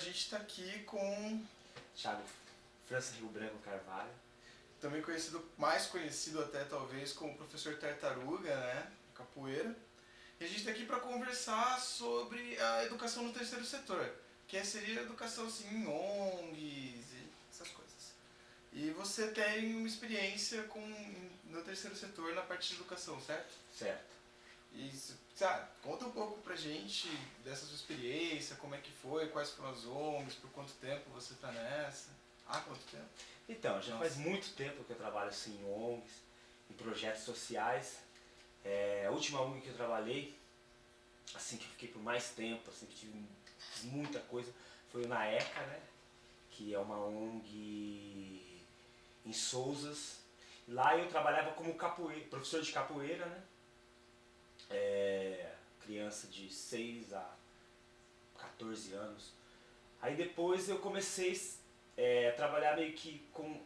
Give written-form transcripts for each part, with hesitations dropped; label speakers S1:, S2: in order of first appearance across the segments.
S1: gente está aqui com
S2: Thiago França Rio Branco Carvalho.
S1: também mais conhecido até talvez como professor Tartaruga, né, capoeira. E a gente está aqui para conversar sobre a educação no terceiro setor, que seria a educação assim, em ONGs e essas coisas. E você tem uma experiência no terceiro setor na parte de educação, certo?
S2: Certo.
S1: E conta um pouco pra gente dessa sua experiência, como é que foi, quais foram as ONGs, por quanto tempo você está nessa? Há quanto tempo?
S2: Então, já faz muito tempo que eu trabalho assim em ONGs, em projetos sociais. A última ONG que eu trabalhei, assim que eu fiquei por mais tempo, assim que fiz muita coisa, foi o NAECA, né? Que é uma ONG em Sousas. Lá eu trabalhava como professor de capoeira, né? Criança de 6 a 14 anos. Aí depois eu comecei a trabalhar meio que com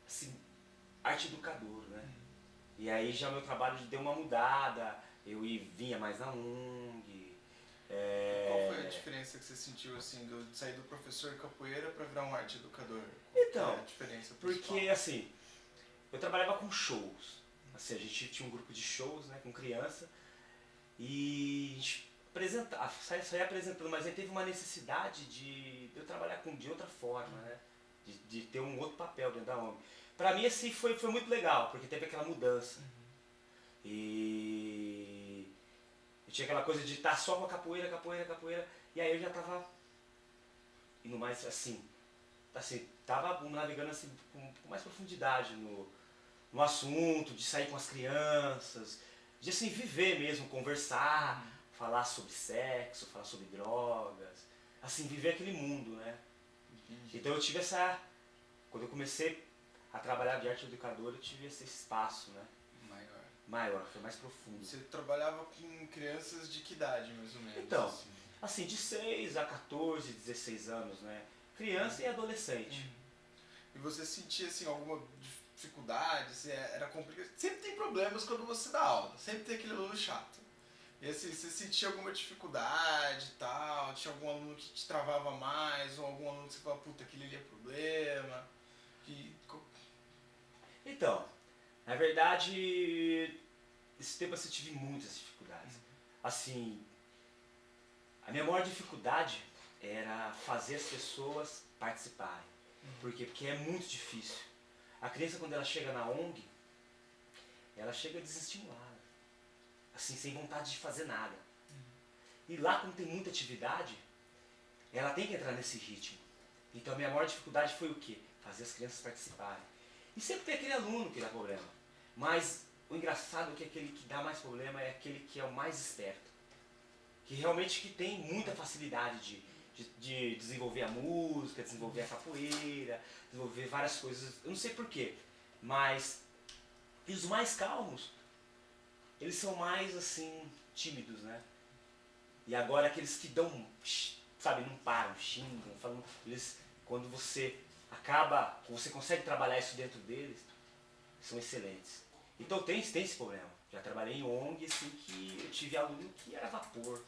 S2: assim, arte educador, né? E aí já meu trabalho deu uma mudada, vinha mais na ONG.
S1: Qual foi a diferença que você sentiu assim, de sair do professor capoeira para virar um arte educador? Qual é
S2: Então,
S1: a diferença principal?
S2: porque assim, eu trabalhava com shows. Assim, a gente tinha um grupo de shows, né, com criança, e a gente saía apresentando, mas aí teve uma necessidade de eu trabalhar de outra forma, né? De ter um outro papel dentro da ONG. Pra mim, assim, foi muito legal, porque teve aquela mudança. E eu tinha aquela coisa de estar só com a capoeira, capoeira, capoeira, e aí eu já tava indo mais assim, tava navegando assim com mais profundidade no assunto, de sair com as crianças, de assim viver mesmo, conversar, falar sobre sexo, falar sobre drogas, assim, viver aquele mundo, né?
S1: Entendi.
S2: Então eu tive quando eu comecei a trabalhar de arte educador, eu tive esse espaço, né? Maior, foi mais profundo.
S1: Você trabalhava com crianças de que idade, mais ou menos?
S2: Então, assim, de 6 a 14, 16 anos, né? Criança e adolescente.
S1: E você sentia assim, alguma dificuldade? Se era complicado? Sempre tem problemas quando você dá aula, sempre tem aquele aluno chato. E assim, você sentia alguma dificuldade e tal? Tinha algum aluno que te travava mais? Ou algum aluno que você falava, puta, aquele ali é problema? Que...
S2: Então, na verdade, esse tempo assim, eu tive muitas dificuldades. Assim, a minha maior dificuldade era fazer as pessoas participarem. Por quê? Porque é muito difícil. A criança, quando ela chega na ONG, ela chega desestimulada. Assim, sem vontade de fazer nada. E lá, quando tem muita atividade, ela tem que entrar nesse ritmo. Então a minha maior dificuldade foi o quê? Fazer as crianças participarem. E sempre tem aquele aluno que dá problema. Mas o engraçado é que aquele que dá mais problema é aquele que é o mais esperto. Que realmente que tem muita facilidade de desenvolver a música, desenvolver a capoeira, desenvolver várias coisas. Eu não sei porquê, mas e os mais calmos, eles são mais assim, tímidos, né? E agora aqueles que dão, sabe, não param, xingam, falam, quando você você consegue trabalhar isso dentro deles, são excelentes. Então tem esse problema. Já trabalhei em ONG assim que eu tive aluno que era vapor.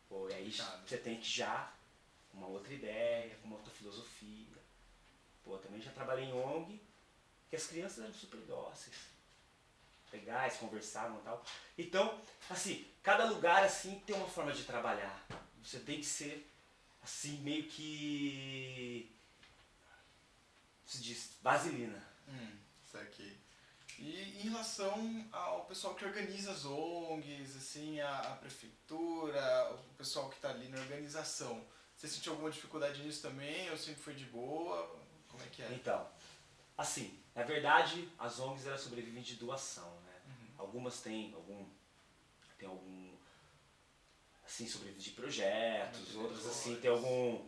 S2: Pô, e aí você tem que já uma outra ideia, uma outra filosofia. Pô, também já trabalhei em ONG que as crianças eram super dóceis, legais, conversavam e tal. Então, assim, cada lugar assim tem uma forma de trabalhar. Você tem que ser assim meio que se diz vaselina.
S1: Isso aqui. E em relação ao pessoal que organiza as ONGs, assim, a prefeitura, o pessoal que está ali na organização, você sentiu alguma dificuldade nisso também ou sempre foi de boa? Como é que é?
S2: Então, assim, na verdade as ONGs elas sobrevivem de doação, né? Algumas têm algum assim, sobrevive de projetos, outras assim tem o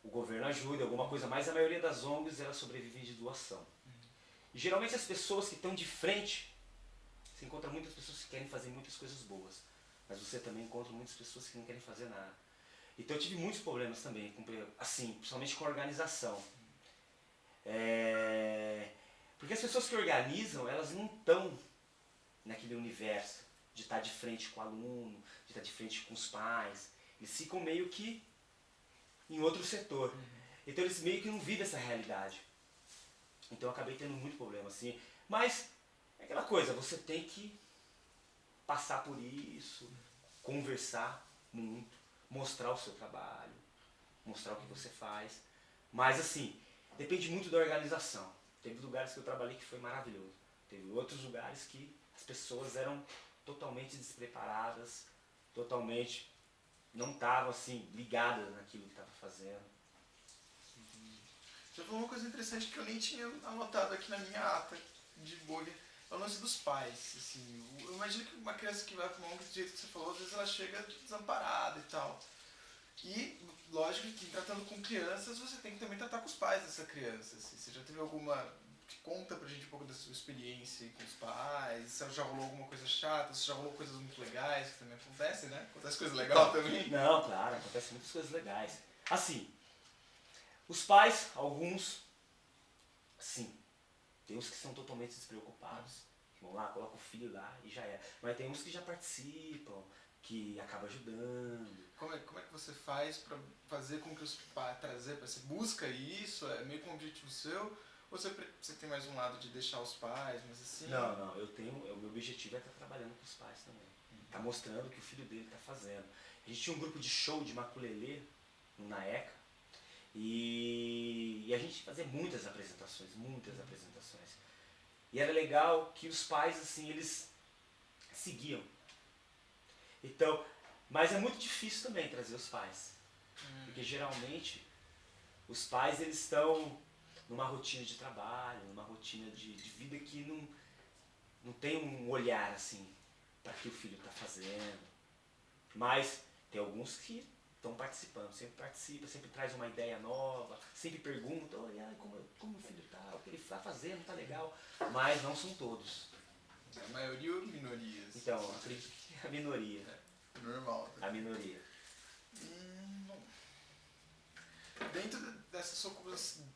S2: governo ajuda, alguma coisa, mas a maioria das ONGs elas sobrevivem de doação. E geralmente as pessoas que estão de frente, você encontra muitas pessoas que querem fazer muitas coisas boas, mas você também encontra muitas pessoas que não querem fazer nada. Então eu tive muitos problemas também, assim, principalmente com a organização. Porque as pessoas que organizam, elas não estão naquele universo de estar de frente com o aluno, de estar de frente com os pais. Eles ficam meio que em outro setor. Então eles meio que não vivem essa realidade. Então eu acabei tendo muito problema, assim. Mas é aquela coisa, você tem que passar por isso, conversar muito, mostrar o seu trabalho, mostrar o que você faz. Mas assim, depende muito da organização. Teve lugares que eu trabalhei que foi maravilhoso. Teve outros lugares que as pessoas eram totalmente despreparadas, totalmente não estavam assim ligadas naquilo que estava fazendo.
S1: Você falou uma coisa interessante que eu nem tinha anotado aqui na minha ata de bug. É o lance dos pais. Assim, eu imagino que uma criança que vai para uma ONG, do jeito que você falou, às vezes ela chega desamparada e tal. E, lógico que tratando com crianças, você tem que também tratar com os pais dessa criança. Assim. Você já teve alguma... Conta pra gente um pouco da sua experiência aí com os pais. Se já rolou alguma coisa chata, se já rolou coisas muito legais, que também acontece, né? Acontece coisa legal também.
S2: Não, claro, acontecem muitas coisas legais. Assim, os pais, alguns, sim, tem uns que são totalmente despreocupados. Vão lá, coloca o filho lá e já é. Mas tem uns que já participam, que acabam ajudando.
S1: Como é que você faz pra fazer com que os pais trazer, você busca isso, é meio que um objetivo seu? Ou você tem mais um lado de deixar os pais, mas assim...
S2: Não, eu tenho, o meu objetivo é estar trabalhando com os pais também. Tá mostrando o que o filho dele está fazendo. A gente tinha um grupo de show de maculelê na ECA e a gente fazia muitas apresentações. E era legal que os pais, assim, eles seguiam. Então, mas é muito difícil também trazer os pais. Porque geralmente os pais eles estão numa rotina de trabalho, numa rotina de vida que não tem um olhar assim para o que o filho está fazendo. Mas tem alguns que estão participando, sempre participa, sempre traz uma ideia nova, sempre pergunta, olha, como o filho está, o que ele está fazendo, está legal. Mas não são todos.
S1: A maioria ou minorias?
S2: Então, acredito que é a minoria.
S1: É normal. Tá?
S2: A minoria.
S1: Dentro dessa sua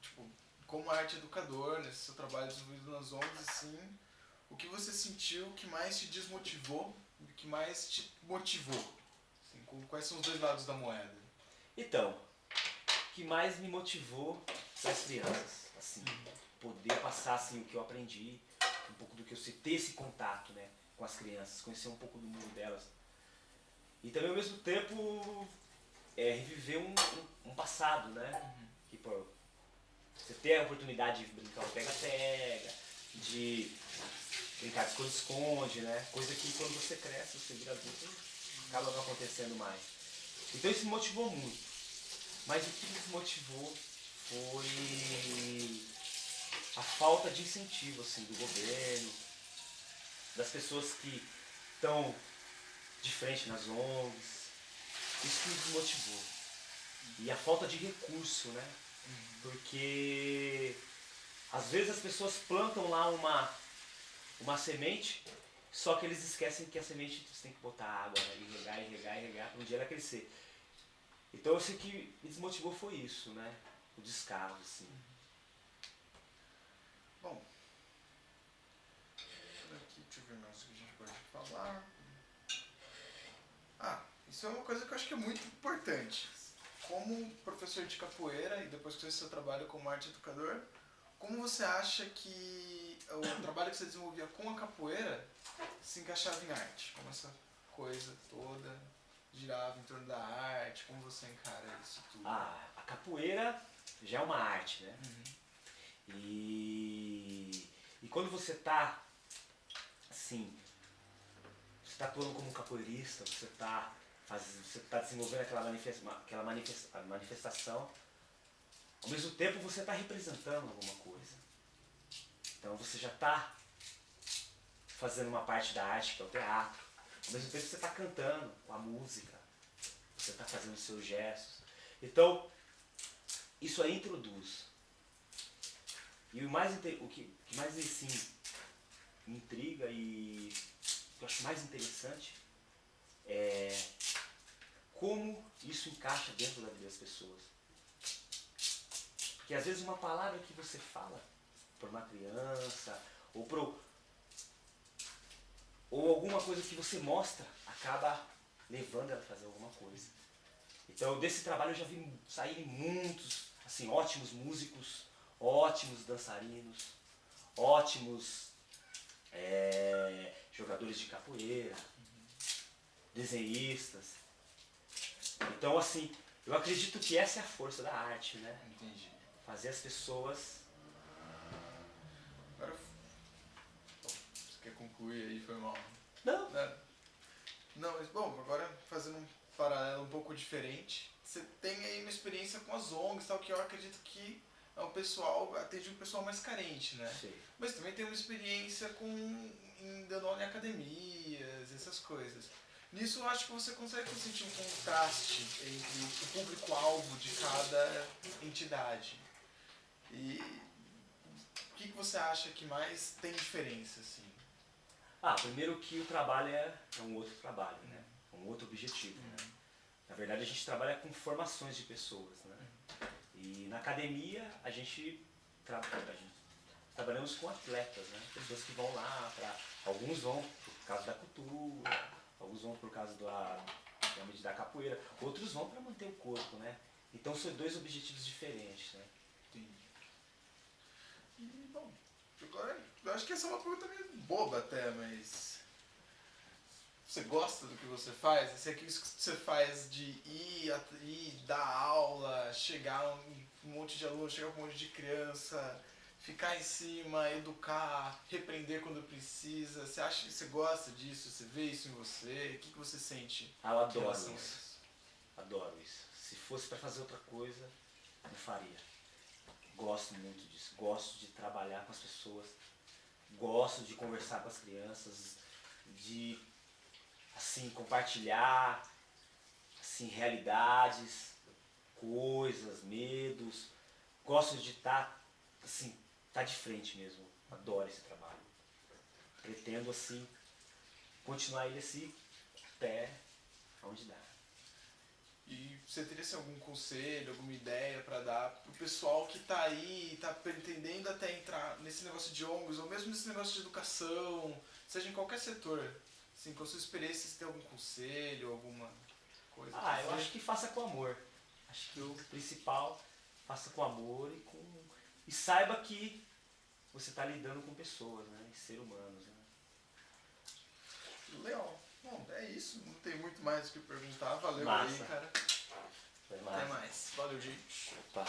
S1: tipo, como arte educador, nesse seu trabalho desenvolvido nas ONGs, assim, o que você sentiu que mais te desmotivou e que mais te motivou? Assim, quais são os dois lados da moeda?
S2: Então, o que mais me motivou foi as crianças, assim, poder passar assim, o que eu aprendi, um pouco do que eu sei, ter esse contato, né, com as crianças, conhecer um pouco do mundo delas. E também ao mesmo tempo reviver um passado, né? Que, pô, você ter a oportunidade de brincar o pega-pega, de brincar de esconde-esconde, né? Coisa que quando você cresce, você vira adulto, acaba não acontecendo mais. Então isso me motivou muito. Mas o que me desmotivou foi a falta de incentivo assim, do governo, das pessoas que estão de frente nas ONGs. Isso que me desmotivou. E a falta de recurso, né? Porque às vezes as pessoas plantam lá uma semente, só que eles esquecem que a semente você tem que botar água, né? E regar, para um dia ela crescer. Então eu sei que me desmotivou foi isso, né? O descaso, assim.
S1: Bom, deixa eu ver mais o que a gente pode falar. Isso é uma coisa que eu acho que é muito importante. Como professor de capoeira e depois que você fez seu trabalho como arte educador, como você acha que o trabalho que você desenvolvia com a capoeira se encaixava em arte? Como essa coisa toda girava em torno da arte? Como você encara isso tudo?
S2: A capoeira já é uma arte, né? E quando você está assim, você está atuando como um capoeirista, você está desenvolvendo aquela manifestação, ao mesmo tempo você está representando alguma coisa. Então você já está fazendo uma parte da arte, que é o teatro. Ao mesmo tempo você está cantando com a música, você está fazendo os seus gestos. Então, isso aí introduz. E o que mais assim, me intriga e o que eu acho mais interessante é como isso encaixa dentro da vida das pessoas. Porque às vezes uma palavra que você fala para uma criança ou alguma coisa que você mostra acaba levando ela a fazer alguma coisa. Então desse trabalho eu já vi saírem muitos, assim, ótimos músicos, ótimos dançarinos, ótimos jogadores de capoeira, desenhistas. Então assim, eu acredito que essa é a força da arte, né?
S1: Entendi.
S2: Fazer as pessoas...
S1: Agora, você quer concluir aí? Foi mal.
S2: Não.
S1: Não, mas bom, agora fazendo um paralelo um pouco diferente, você tem aí uma experiência com as ONGs, tal, que eu acredito que é um pessoal, atende um pessoal mais carente, né?
S2: Sim.
S1: Mas também tem uma experiência dando aula em academias, essas coisas. Nisso eu acho que você consegue sentir um contraste entre o público-alvo de cada entidade. E o que você acha que mais tem diferença, assim?
S2: Primeiro que o trabalho é um outro trabalho, né? Um outro objetivo, né? Na verdade a gente trabalha com formações de pessoas, né? E na academia a gente trabalhamos com atletas, né? Pessoas que vão lá alguns vão por causa da cultura, alguns vão por causa da capoeira, outros vão para manter o corpo, né? Então são dois objetivos diferentes, né?
S1: Entendi. E, bom, agora eu acho que essa é uma pergunta meio boba até, mas você gosta do que você faz? Se é aquilo que você faz de ir dar aula, chegar um monte de aluno, chegar com um monte de criança, ficar em cima, educar, repreender quando precisa, você acha que você gosta disso? Você vê isso em você? O que você sente?
S2: Eu adoro
S1: em relação a
S2: isso. Adoro isso. Se fosse para fazer outra coisa, não faria. Gosto muito disso. Gosto de trabalhar com as pessoas. Gosto de conversar com as crianças, de assim compartilhar assim realidades, coisas, medos. Gosto de estar assim, tá de frente mesmo. Adoro esse trabalho. Pretendo assim continuar ele assim até onde dá.
S1: E você teria assim, algum conselho, alguma ideia para dar pro pessoal que tá aí, tá pretendendo até entrar nesse negócio de ONGs, ou mesmo nesse negócio de educação, seja em qualquer setor? Assim, com a sua experiência, você tem algum conselho, alguma coisa?
S2: Eu acho que faça com amor. Acho que o principal, faça com amor e saiba que você está lidando com pessoas, né? E seres humanos, né?
S1: Legal. Bom, é isso. Não tem muito mais o que perguntar. Valeu
S2: Massa.
S1: aí, cara.
S2: Foi massa.
S1: Até mais. Valeu, gente.
S2: Opa.